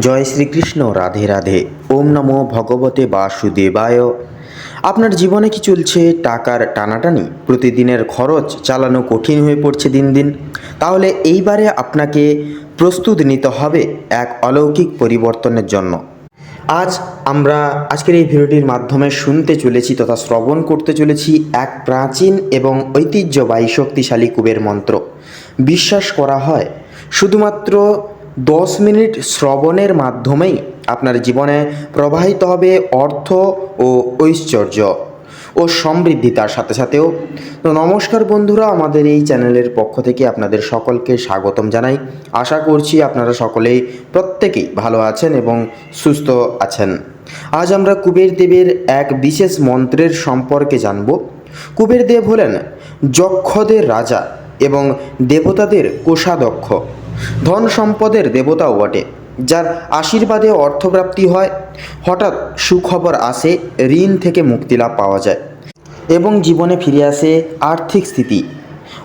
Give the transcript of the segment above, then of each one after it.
জয় শ্রীকৃষ্ণ। রাধে রাধে। ওম নমো ভগবতে বাসুদেবায়। আপনার জীবনে কি চলছে? টাকার টানাটানি, প্রতিদিনের খরচ চালানো কঠিন হয়ে পড়ছে দিন দিন। তাহলে এইবারে আপনাকে প্রস্তুত নিতে হবে এক অলৌকিক পরিবর্তনের জন্য। আজ আমরা আজকের এই ভিডিওটির মাধ্যমে শুনতে চলেছি তথা শ্রবণ করতে চলেছি এক প্রাচীন এবং ঐতিহ্যবাহী শক্তিশালী কুবের মন্ত্র। বিশ্বাস করা হয় শুধুমাত্র 10 মিনিট শ্রবণের মাধ্যমেই আপনার জীবনে প্রবাহিত হবে অর্থ ও ঐশ্বর্য ও সমৃদ্ধি, তার সাথে সাথেও। তো নমস্কার বন্ধুরা, আমাদের এই চ্যানেলের পক্ষ থেকে আপনাদের সকলকে স্বাগতম জানাই। আশা করছি আপনারা সকলেই প্রত্যেকেই ভালো আছেন এবং সুস্থ আছেন। আজ আমরা কুবের দেবের এক বিশেষ মন্ত্রের সম্পর্কে জানব। কুবের দেব হলেন যক্ষদের রাজা এবং দেবতাদের কোষাধ্যক্ষ, ধন সম্পদের দেবতাও বটে, যার আশীর্বাদে অর্থপ্রাপ্তি হয়, হঠাৎ সুখবর আসে, ঋণ থেকে মুক্তিলাভ পাওয়া যায় এবং জীবনে ফিরে আসে আর্থিক স্থিতি।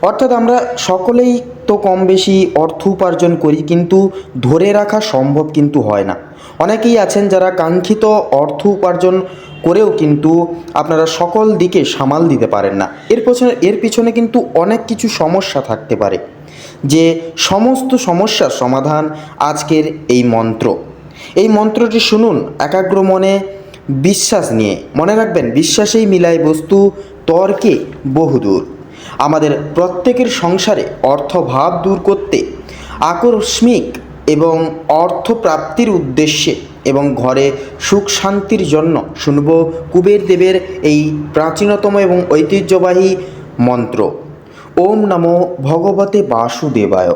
অর্থাৎ আমরা সকলেই তো কম বেশি অর্থ উপার্জন করি, কিন্তু ধরে রাখা সম্ভব কিন্তু হয় না। অনেকেই আছেন যারা কাঙ্ক্ষিত অর্থ উপার্জন করেও কিন্তু আপনারা সকল দিকে সামাল দিতে পারেন না। এর পিছনে কিন্তু অনেক কিছু সমস্যা থাকতে পারে, যে সমস্ত সমস্যার সমাধান আজকের এই মন্ত্র। এই মন্ত্রটি শুনুন একাগ্র মনে, বিশ্বাস নিয়ে। মনে রাখবেন, বিশ্বাসেই মিলায় বস্তু, তর্কে বহুদূর। আমাদের প্রত্যেকের সংসারে অর্থভাব দূর করতে, আকস্মিক এবং অর্থপ্রাপ্তির উদ্দেশ্যে এবং ঘরে সুখ শান্তির জন্য শুনব কুবের দেবের এই প্রাচীনতম এবং ঐতিহ্যবাহী মন্ত্র। ওম নমো ভগবতে বাসুদেবায়।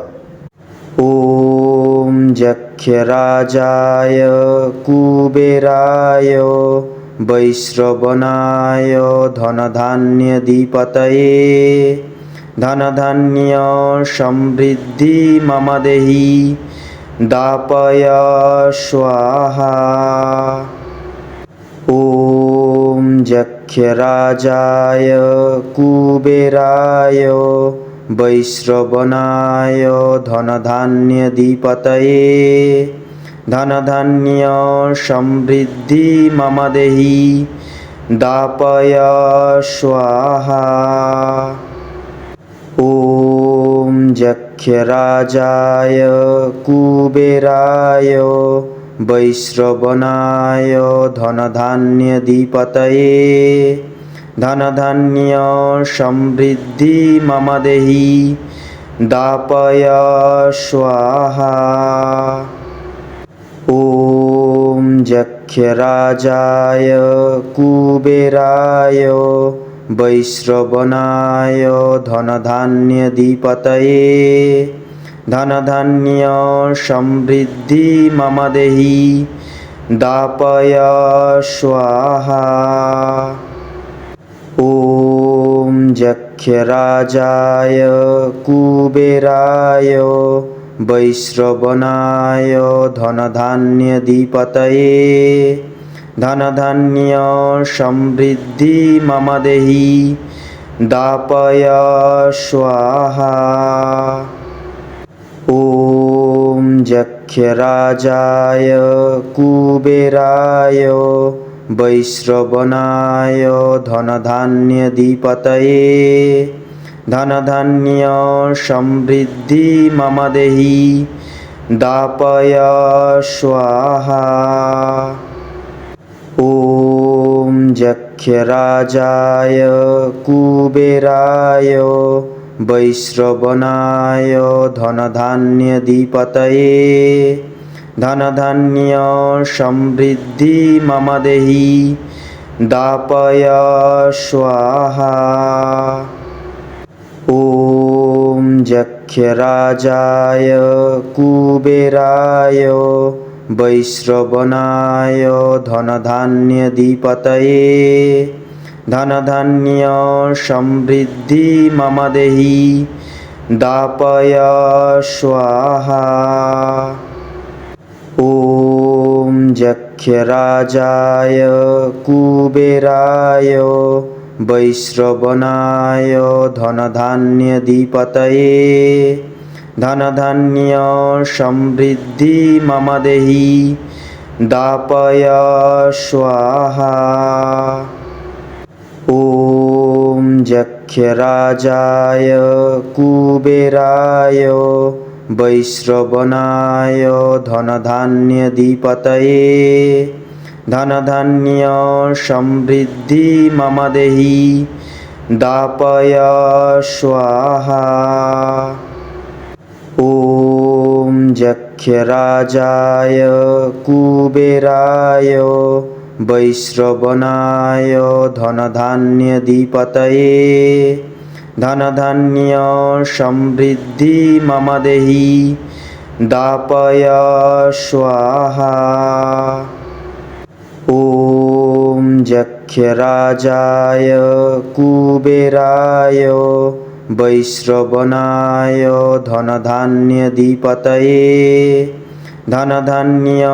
ওম যক্ষরাজায় কুবেরায় বৈশ্রবণায় ধনধান্যধিপতয়ে ধনধান্য সমৃদ্ধি মম দেহি দাপয় স্বাহা। ওম যক্ষরাজায় কুবেরায় বৈশ্রবণায় ধনধান্যধিপতয়ে ধনধান্য সমৃদ্ধি মম দেহি দাপয় স্বাহা। ওম যক্ষরাজায় কুবেরায় বৈশ্রবণায় ধনধান্যধিপতয়ে ধনধান্য সমৃদ্ধি মম দেহি দাপয় স্বাহা। ওম যক্ষরাজায় কুবেরায় বৈশ্রবণায় ধনধান্যধিপতয়ে ধনধান্য সমৃদ্ধি মম দেহি দাপয় স্বাহা। ওম যক্ষরাজায় কুবেরায় বৈশ্রবণায় ধনধান্যধিপতয়ে ধনধান্য সমৃদ্ধি মম দেহি দাপয় স্বাহা। ওম যক্ষরাজায় কুবেরায় বৈশ্রবণায় ধনধান্যধিপতয়ে ধনধান্য সমৃদ্ধি মম দেহি দাপয় স্বাহা। ওম যক্ষরাজায় কুবেরায় বৈশ্রবণায় ধনধান্যধিপতয়ে ধনধান্য সমৃদ্ধি মম দেহি দাপয় স্বাহা। ওম যক্ষরাজায় কুবেরায় বৈশ্রবণায় ধনধান্যধিপতয়ে ধনধান্য সমৃদ্ধি মম দেহি দাপয় স্বাহা। ওম যক্ষরাজায় কুবেরায় বৈশ্রবণায় ধনধান্যধিপতয়ে धनधान्य समृद्धि मम देहि दापय स्वाहा। ॐ जक्षराजाय कुबेराय वैश्रवणाय धनधान्यधिपतये धनधान्य समृद्धि मम देहि दापय स्वाहा। ॐ जक्षराजाय कुबेराय वैश्रवणाय धनधान्यधिपतये धनधान्य समृद्धि मम देहि दापय स्वाहा। ॐ जक्षराजाय कुबेराय वैश्रवणाय धनधान्यधिपतये धनधान्य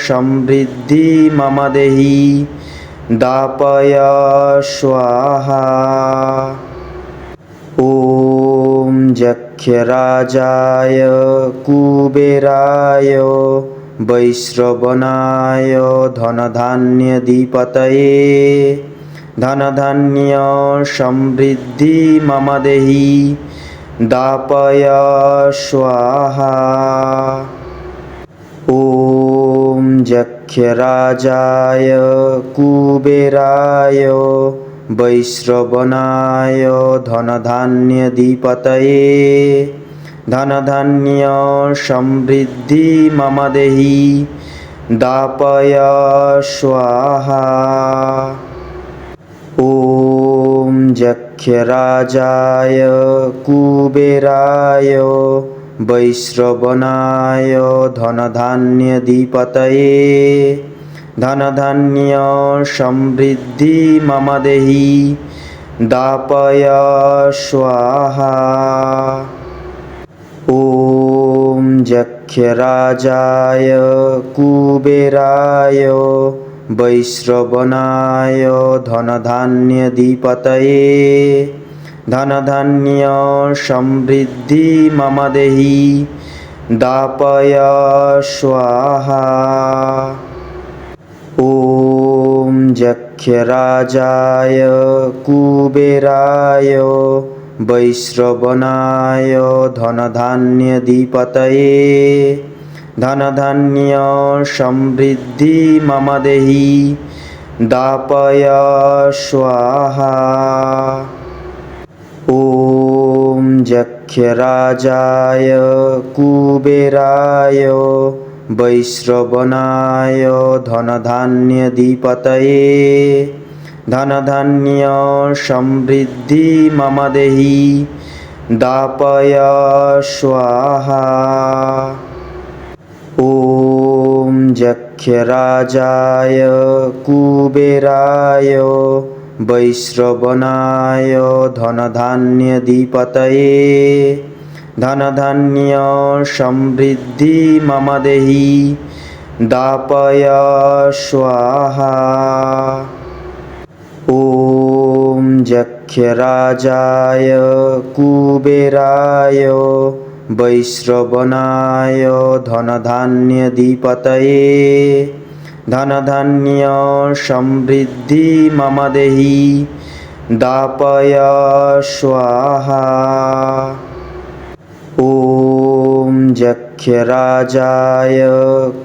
समृद्धि मम देहि दापय स्वाहा। ॐ जक्षराजाय कुबेराय वैश्रवणाय धनधान्यधिपतये धनधान्य समृद्धि मम देहि दापय स्वाहा। ॐ जक्षराजाय कुबेराय वैश्रवणाय धनधान्यधिपतये धनधान्य समृद्धि मम देहि दापय स्वाहा। ॐ जक्षराजाय कुबेराय वैश्रवणाय धनधान्यधिपतये धनधान्य समृद्धि मम देहि दापय स्वाहा। ॐ जक्षराजाय कुबेराय वैश्रवणाय धनधान्यधिपतये धनधान्य समृद्धि मम देहि दापय स्वाहा। ॐ जक्षराजाय कुबेराय वैश्रवणाय धनधान्यधिपतये धनधान्य समृद्धि मम देहि दापय स्वाहा। ॐ जक्षराजाय कुबेराय वैश्रवणाय धनधान्यधिपतये धनधान्य समृद्धि मम देहि दापय स्वाहा। ॐ जक्षराजाय कुबेराय वैश्रवणाय धनधान्यधिपतये धनधान्य समृद्धि मम देहि दापय स्वाहा। ॐ जक्षराजाय कुबेराय वैश्रवणाय धनधान्यधिपतये धनधान्य समृद्धि मम देहि दापय स्वाहा। ॐ जक्षराजाय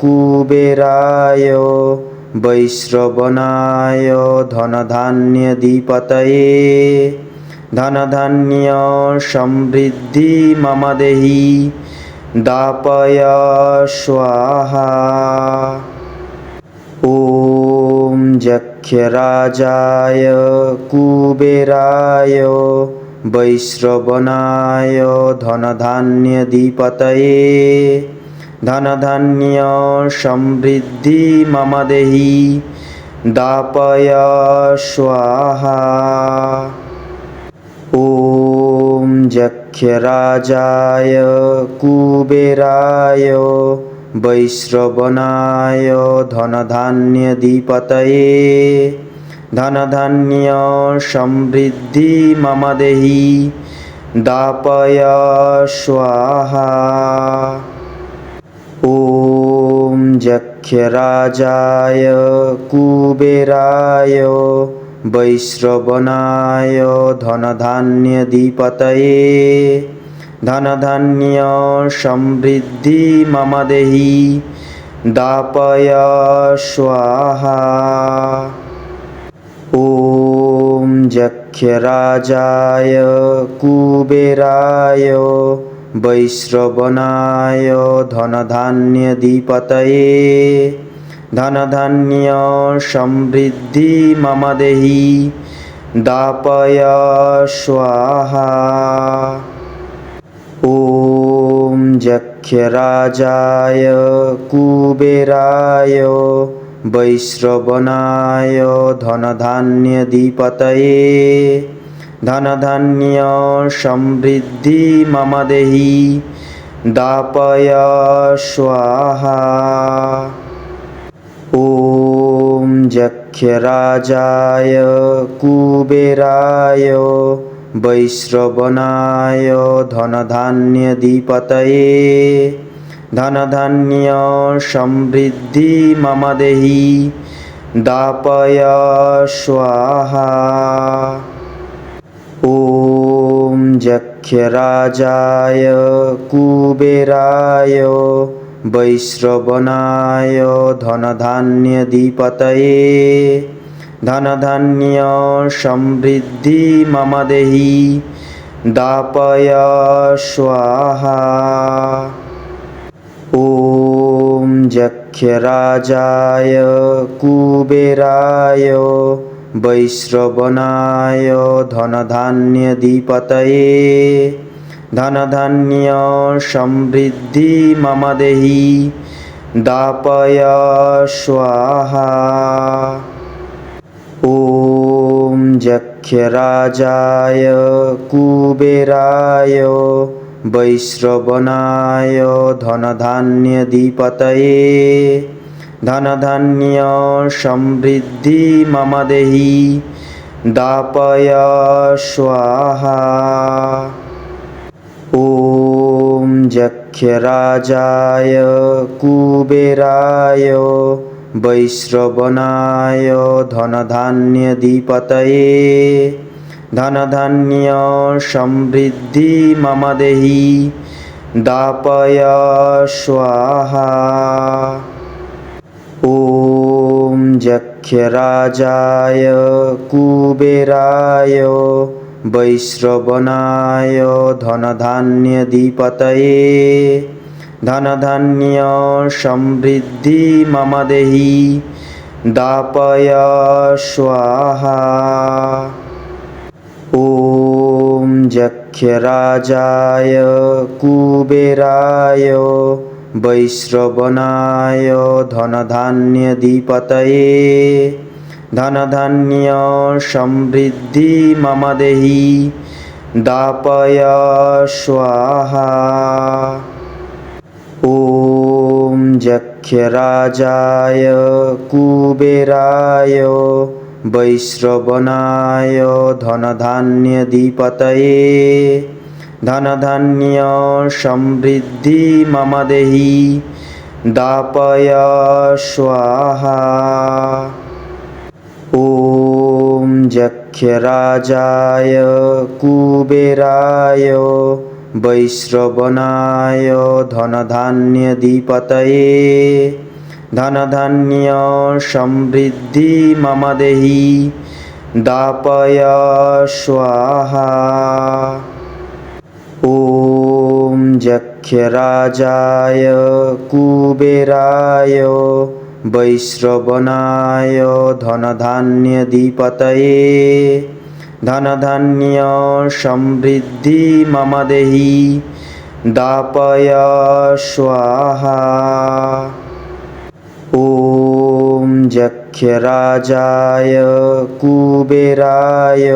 कुबेराय वैश्रवणाय धनधान्यधिपतये धनधान्य समृद्धि मम देहि दापय स्वाहा। ॐ जक्षराजाय कुबेराय वैश्रवणाय धनधान्यधिपतये धनधान्य समृद्धि मम देहि दापय स्वाहा। ॐ जक्षराजाय कुबेराय वैश्रवणाय धनधान्यधिपतये धनधान्य समृद्धि मम देहि दापय स्वाहा। ॐ जक्षराजाय कुबेराय वैश्रवणाय धनधान्यधिपतये धनधान्य समृद्धि मम देहि दापय स्वाहा। ॐ जक्षराजाय कुबेराय वैश्रवणाय धनधान्यधिपतये धनधान्य समृद्धि मम देहि दापय स्वाहा। ॐ जक्षराजाय कुबेराय वैश्रवणाय धनधान्यधिपतये धनधान्य समृद्धि मम देहि दापय स्वाहा। ॐ जक्षराजाय कुबेराय वैश्रवणाय धनधान्यधिपतये धनधान्य समृद्धि मम देहि दापय स्वाहा। ॐ जक्षराजाय कुबेराय वैश्रवणाय धनधान्यधिपतये धनधान्य समृद्धि मम देहि दापय स्वाहा। ॐ जक्षराजाय कुबेराय वैश्रवणाय धनधान्यधिपतये धनधान्य समृद्धि मम देहि दापय स्वाहा। ॐ जक्षराजाय कुबेराय वैश्रवणाय धनधान्यधिपतये धनधान्य समृद्धि मम देहि दापय स्वाहा। ॐ जक्षराजाय कुबेराय वैश्रवणाय धनधान्यधिपतये धनधान्य समृद्धि मम देहि दापय स्वाहा। ॐ जक्षराजाय कुबेराय वैश्रवणाय धनधान्यधिपतये धनधान्य समृद्धि मम देहि दापय स्वाहा। ॐ जक्षराजाय कुबेराय वैश्रवणाय धनधान्यधिपतये धनधान्य समृद्धि मम देहि दापय स्वाहा। ॐ जक्षराजाय कुबेराय वैश्रवणाय धनधान्यधिपतये धनधान्य समृद्धि मम देहि दापय स्वाहा। ॐ जक्षराजाय कुबेराय वैश्रवणाय धनधान्यधिपतये धनधान्य समृद्धि मम देहि दापय स्वाहा। ॐ जक्षराजाय कुबेराय वैश्रवणाय धनधान्यधिपतये धनधान्य समृद्धि मम देहि दापय स्वाहा। ॐ जक्षराजाय कुबेराय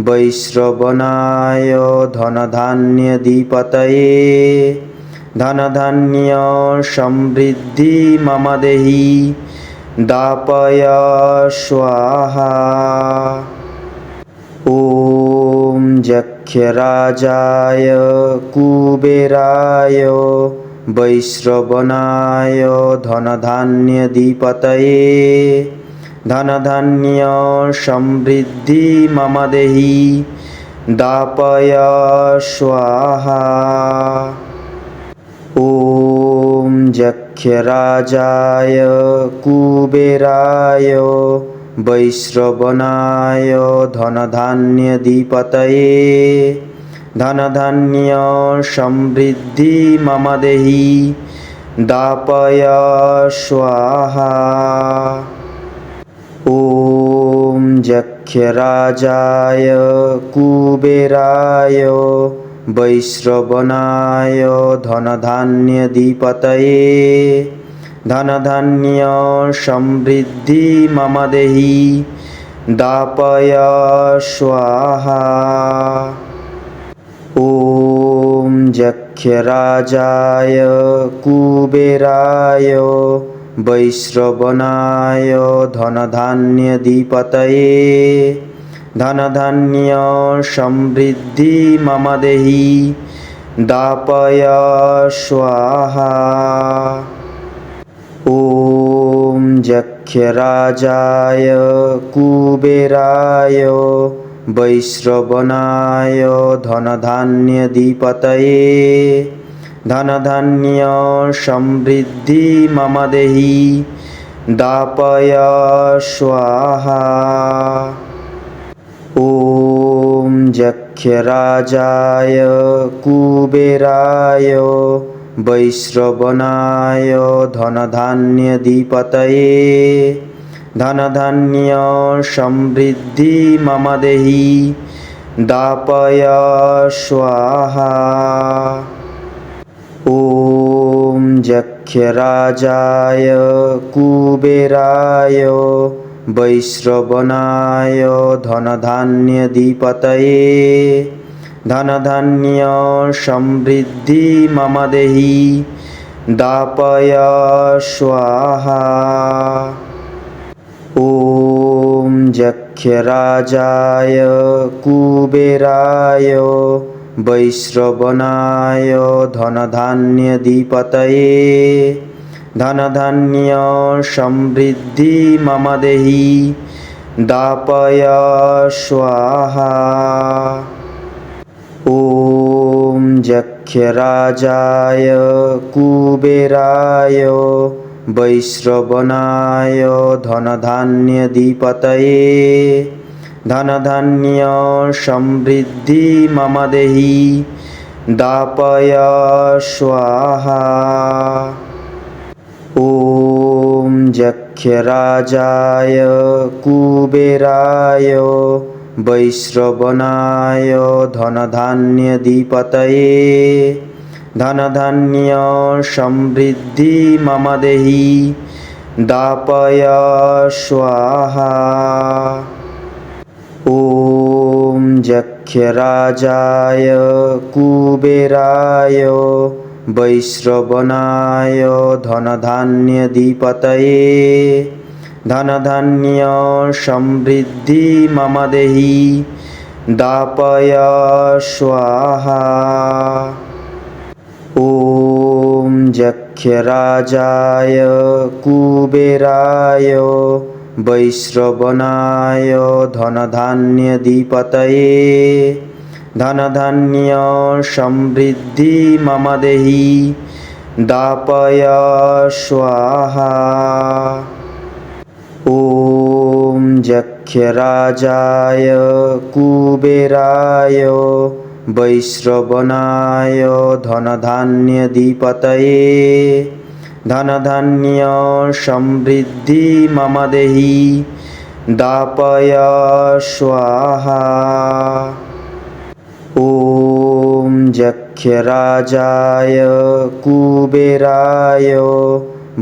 वैश्रवणाय धनधान्यधिपतये धनधान्य समृद्धि मम देहि दापय स्वाहा। ॐ यक्षराजाय कुबेराय वैश्रवणाय धनधान्यधिपतये धनधान्य समृद्धि मम देहि दापय स्वाहा। ॐ यक्षराजाय कुबेराय वैश्रवणाय धनधान्यधिपतये धनधान्य समृद्धि मम देहि दापय स्वाहा। ॐ यक्षराजाय कुबेराय वैश्रवणाय धनधान्यधिपतये धनधान्य समृद्धि मम देहि दापय स्वाहा। ॐ यक्षराजाय कुबेराय वैश्रवणाय धनधान्यधिपतये धनधान्य समृद्धि मम देहि दापय स्वाहा। ॐ यक्षराजाय कुबेराय वैश्रवणाय धनधान्यधिपतये धनधान्य समृद्धि मम देहि दापय स्वाहा। ॐ यक्षराजाय कुबेराय वैश्रवणाय धनधान्यधिपतये धनधान्य समृद्धि मम देहि दापय स्वाहा। ॐ यक्षराजाय कुबेराय वैश्रवणाय धनधान्यधिपतये धनधान्य समृद्धि मम देहि दापय स्वाहा। ॐ यक्षराजाय कुबेराय वैश्रवणाय धनधान्यधिपतये धनधान्य समृद्धि मम देहि दापय स्वाहा। ॐ यक्षराजाय कुबेराय वैश्रवणाय धनधान्यधिपतये धनधान्य समृद्धि मम देहि दापय स्वाहा। ॐ यक्षराजाय कुबेराय वैश्रवणाय धनधान्यधिपतये धनधान्य समृद्धि मम देहि दापय स्वाहा। ॐ यक्षराजाय कुबेराय वैश्रवणाय धनधान्यधिपतये धनधान्य समृद्धि मम देहि दापय स्वाहा। ॐ यक्षराजाय कुबेराय वैश्रवणाय धनधान्यधिपतये धनधान्य समृद्धि मम देहि दापय स्वाहा। ॐ यक्षराजाय कुबेराय वैश्रवणाय धनधान्यधिपतये धनधान्य समृद्धि मम देहि दापय स्वाहा। ॐ यक्षराजाय कुबेराय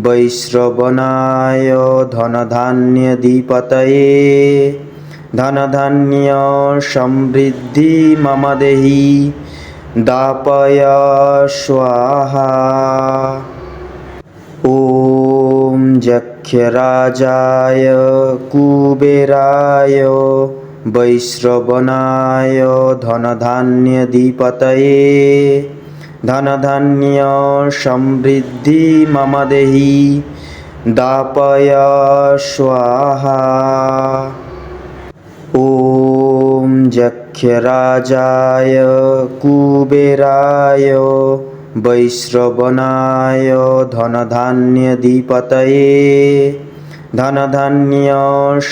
वैश्रवणाय धनधान्यधिपतये धनधान्य समृद्धि मम देहि दापय स्वाहा। ॐ যক্ষরাজায় কুবেরায় বৈশ্রবণায় ধনধান্যধিপতয়ে ধনধান্য সমৃদ্ধি মম দেহি দাপয় স্বাহা। ওম যক্ষরাজায় কুবেরায় বৈশ্রবণায় ধনধান্যধিপতয়ে ধনধান্য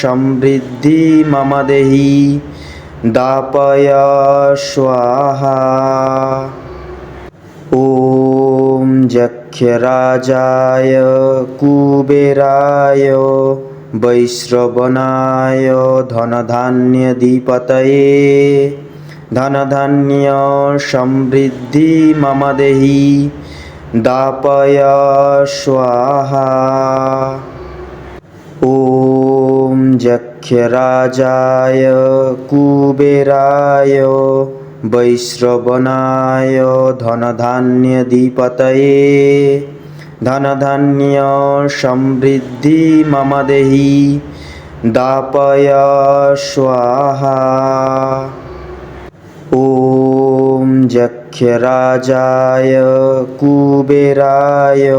সমৃদ্ধি মম দেহি দাপয় স্বাহা। ওম যক্ষরাজায় কুবেরায় বৈশ্রবণায় ধনধান্যধিপতয়ে ধনধান্য সমৃদ্ধি মম দেহি দাপয় স্বাহা। ওম যক্ষরাজায় কুবেরায় বৈশ্রবণায় ধনধান্যধিপতয়ে ধনধান্য সমৃদ্ধি মম দেহি দাপয় স্বাহা। ওম যক্ষরাজায় কুবেরায়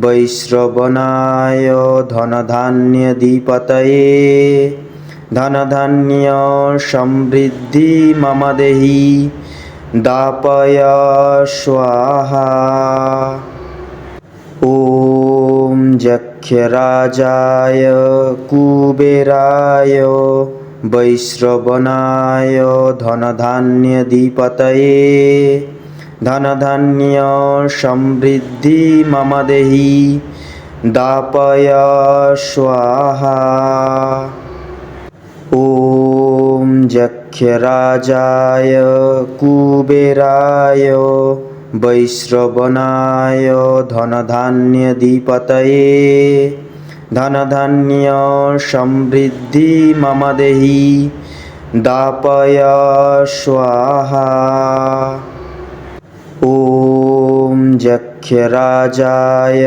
বৈশ্রবণায় ধনধান্যধিপতয়ে ধনধান্য সমৃদ্ধি মম দেহি দাপয় স্বাহা। ওম যক্ষরাজায় কুবেরায় বৈশ্রবণায় ধনধান্যধিপতয়ে ধনধান্য সমৃদ্ধি মম দেহি দাপয় স্বাহা। ওম যক্ষরাজায় কুবেরায় বৈশ্রবণায় ধনধান্যধিপতয়ে ধনধান্য সমৃদ্ধি মম দেহি দাপয় স্বাহা। ওম যক্ষরাজায়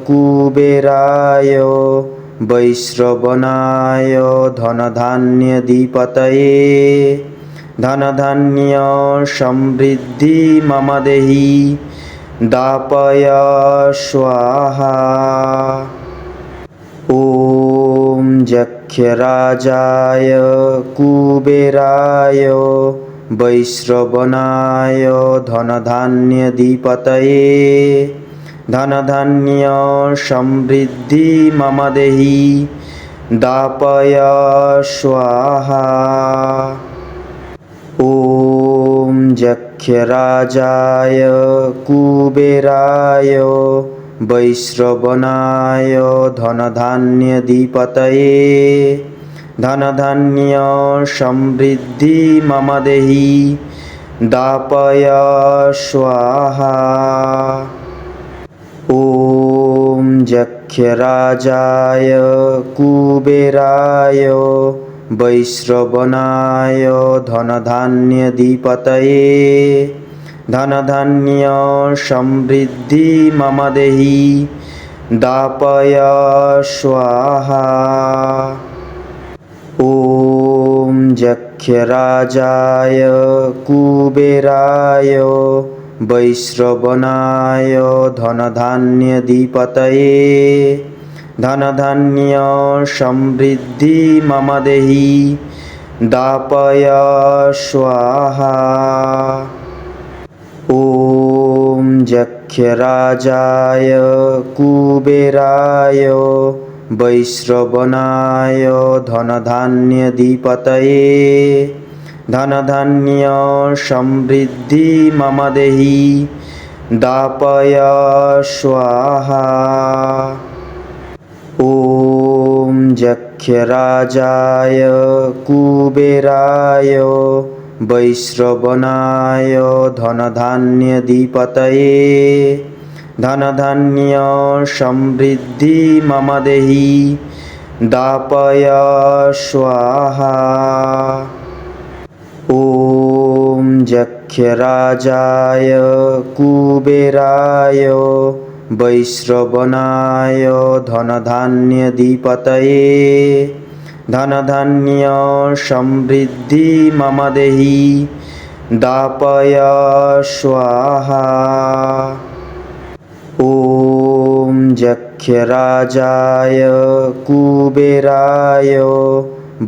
কুবেরায় বৈশ্রবণায় ধনধান্যধিপতয়ে ধনধান্য সমৃদ্ধি মম দেহি দাপয় স্বাহা। ওম যক্ষরাজায় কুবেরায় বৈশ্রবণায় ধনধান্যধিপতয়ে ধনধান্য সমৃদ্ধি মম দেহি দাপয় স্বাহা। ওম যক্ষরাজায় কুবেরায় বৈশ্রবণায় ধনধান্যধিপতয়ে ধনধান্য সমৃদ্ধি মম দেহি দাপয় স্বাহা। ওম যক্ষরাজায় কুবেরায় বৈশ্রবণায় ধনধান্যধিপতয়ে ধনধান্য সমৃদ্ধি মম দেহি দাপয় স্বাহা। ওম যক্ষরাজায় কুবেরায় বৈশ্রবণায় ধনধান্যধিপতয়ে ধনধান্য সমৃদ্ধি মম দেহি দাপয় স্বাহা। ওম যক্ষরাজায় কুবেরায় বৈশ্রবণায় ধনধান্যধিপতয়ে ধনধান্য সমৃদ্ধি মম দেহি দাপয় স্বাহা। ওম যক্ষরাজায় কুবেরায় বৈশ্রবণায় ধনধান্যধিপতয়ে ধনধান্য সমৃদ্ধি মম দেহি দাপয় স্বাহা। ওম যক্ষরাজায় কুবেরায় वैश्रवणाय धनधान्यधिपतये धनधान्य समृद्धि मम देहि दापय स्वाहा। ॐ जक्षराजाय कुबेराय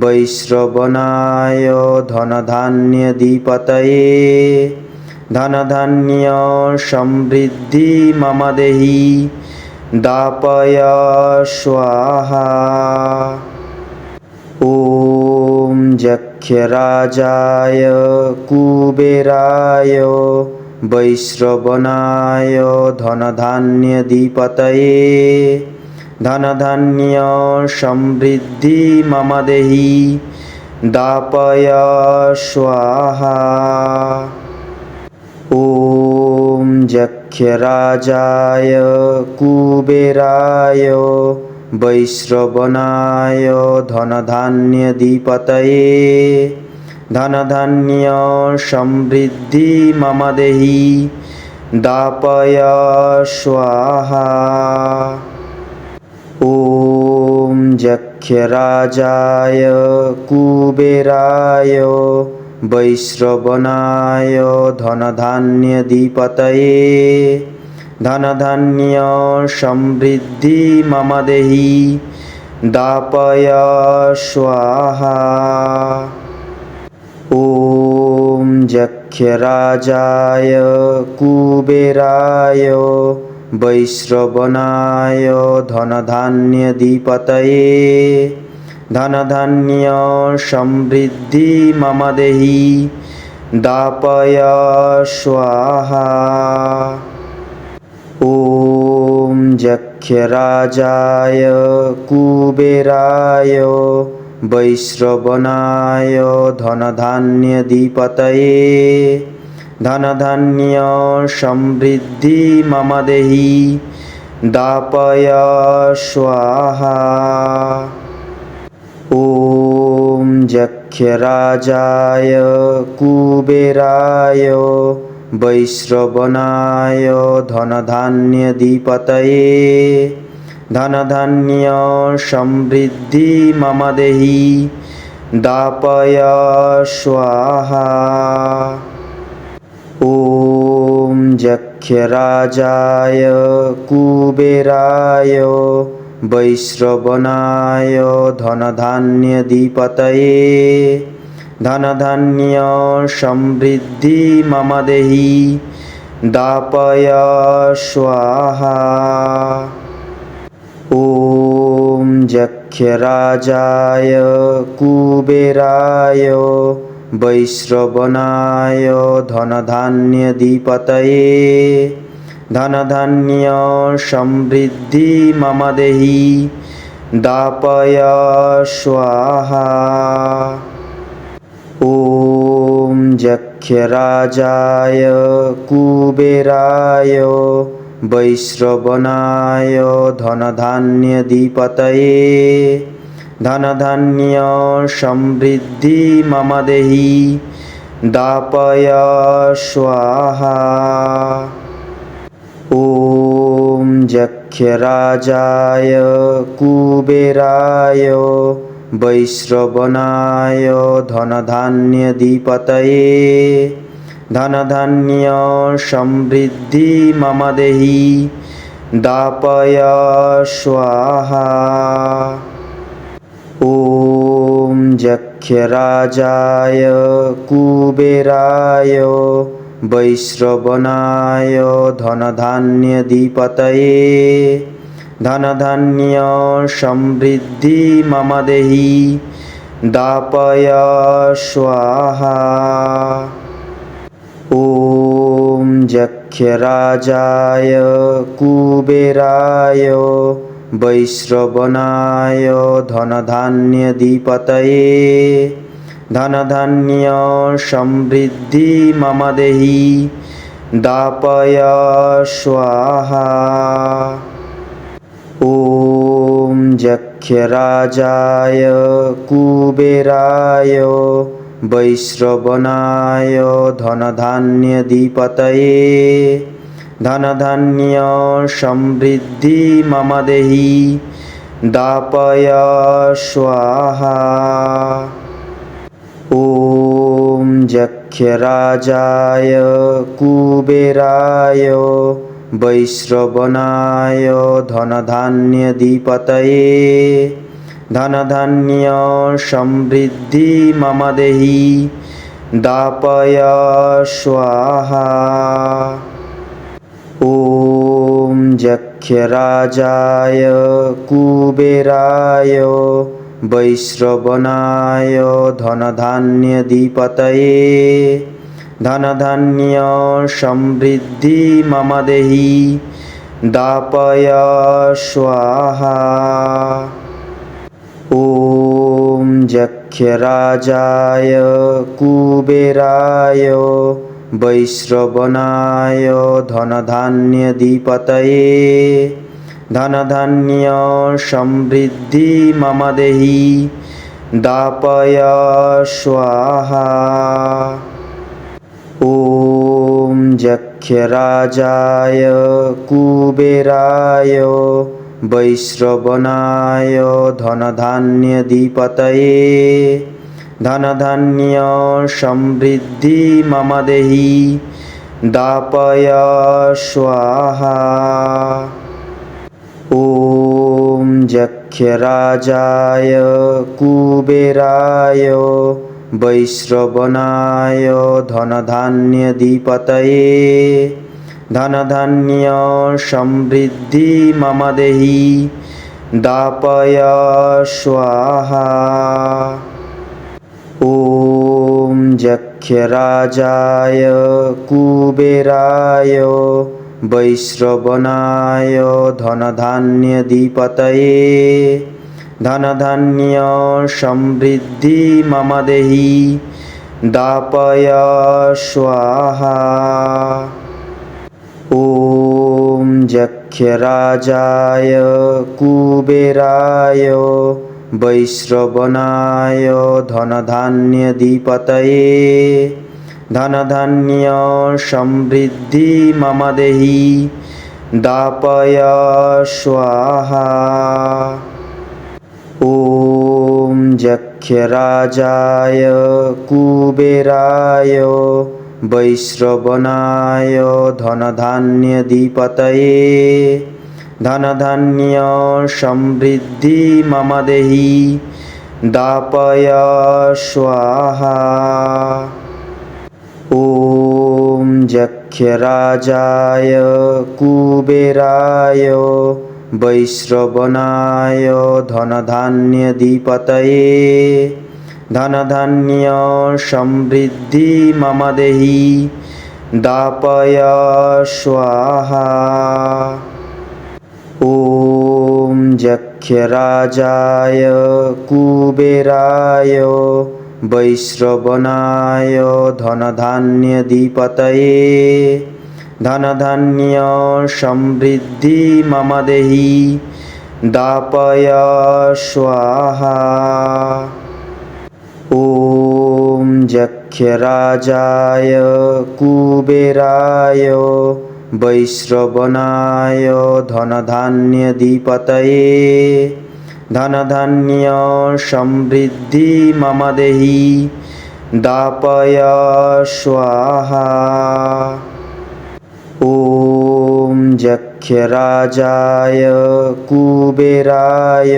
वैश्रवणाय धनधान्यधिपतये धनधान्य समृद्धि मम देहि दापय स्वाहा। ॐ जक्षराजाय कुबेराय वैश्रवणाय धनधान्यधिपतये धनधान्य समृद्धि मम देहि दापय स्वाहा। ॐ जक्षराजाय कुबेराय वैश्रवणाय धनधान्यधिपतये धनधान्य समृद्धि मम देहि दापय स्वाहा। ॐ जक्षराजाय कुबेराय वैश्रवणाय धनधान्यधिपतये धनधान्य समृद्धि मम देहि दापय स्वाहा। ॐ जक्षराजाय कुबेराय वैश्रवणाय धनधान्यधिपतये धनधान्य समृद्धि मम देहि दापय स्वाहा। ॐ जक्षराजाय कुबेराय वैश्रवणाय धनधान्यधिपतये धनधान्य समृद्धि मम देहि दापय स्वाहा। ॐ जक्षराजाय कुबेराय वैश्रवणाय धनधान्यधिपतये धनधान्य समृद्धि मम देहि दापय स्वाहा। ॐ जक्षराजाय कुबेराय वैश्रवणाय धनधान्यधिपतये धनधान्य समृद्धि मम देहि दापय स्वाहा। ॐ जक्षराजाय कुबेराय वैश्रवणाय धनधान्यधिपतये धनधान्य समृद्धि मम देहि दापय स्वाहा। ॐ जक्षराजाय कुबेराय वैश्रवणाय धनधान्यधिपतये धनधान्य समृद्धि मम देहि दापय स्वाहा। ॐ जक्षराजाय कुबेराय वैश्रवणाय धनधान्यधिपतये धनधान्य समृद्धि मम देहि दापय स्वाहा। ॐ जक्षराजाय कुबेराय वैश्रवणाय धनधान्यधिपतये धनधान्य समृद्धि मम देहि दापय स्वाहा। ॐ जक्षराजाय कुबेराय वैश्रवणाय धनधान्यधिपतये धनधान्य समृद्धि मम देहि दापय स्वाहा। ॐ जक्षराजाय कुबेराय वैश्रवणाय धनधान्यधिपतये धनधान्य समृद्धि मम देहि दापय स्वाहा। ॐ जक्षराजाय कुबेराय वैश्रवणाय धनधान्यधिपतये धनधान्य समृद्धि मम देहि दापय स्वाहा। ॐ जक्षराजाय कुबेराय वैश्रवणाय धनधान्यधिपतये धनधान्य समृद्धि मम देहि दापय स्वाहा। ॐ जक्षराजाय कुबेराय वैश्रवणाय धनधान्यधिपतये धनधान्य समृद्धि मम देहि दापय स्वाहा। ॐ जक्षराजाय कुबेराय वैश्रवणाय धनधान्यधिपतये धनधान्य समृद्धि मम देहि दापय स्वाहा। ॐ जक्षराजाय कुबेराय वैश्रवणाय धनधान्यधिपतये धनधान्य समृद्धि मम देहि दापय स्वाहा। ॐ जक्षराजाय कुबेराय वैश्रवणाय धनधान्यधिपतये धनधान्य समृद्धि मम देहि दापय स्वाहा। ॐ जक्षराजाय कुबेराय वैश्रवणाय धनधान्यधिपतये धनधान्य समृद्धि मम देहि दापय स्वाहा। ॐ जक्षराजाय कुबेराय वैश्रवणाय धनधान्यधिपतये धनधान्य समृद्धि मम देहि दापय स्वाहा। ॐ जक्षराजाय कुबेराय वैश्रवणाय धनधान्यधिपतये धनधान्य समृद्धि मम देहि दापय स्वाहा। ॐ जक्षराजाय कुबेराय वैश्रवणाय धनधान्यधिपतये धनधान्य समृद्धि मम देहि दापय स्वाहा। ॐ जक्षराजाय कुबेराय वैश्रवणाय धनधान्यधिपतये धनधान्य समृद्धि मम देहि दापय स्वाहा। ॐ जक्षराजाय कुबेराय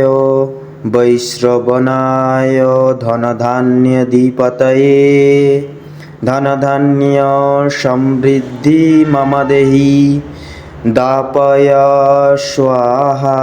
वैश्रवणाय धनधान्यधिपतये धनधान्य समृद्धि मम देहि दापय स्वाहा।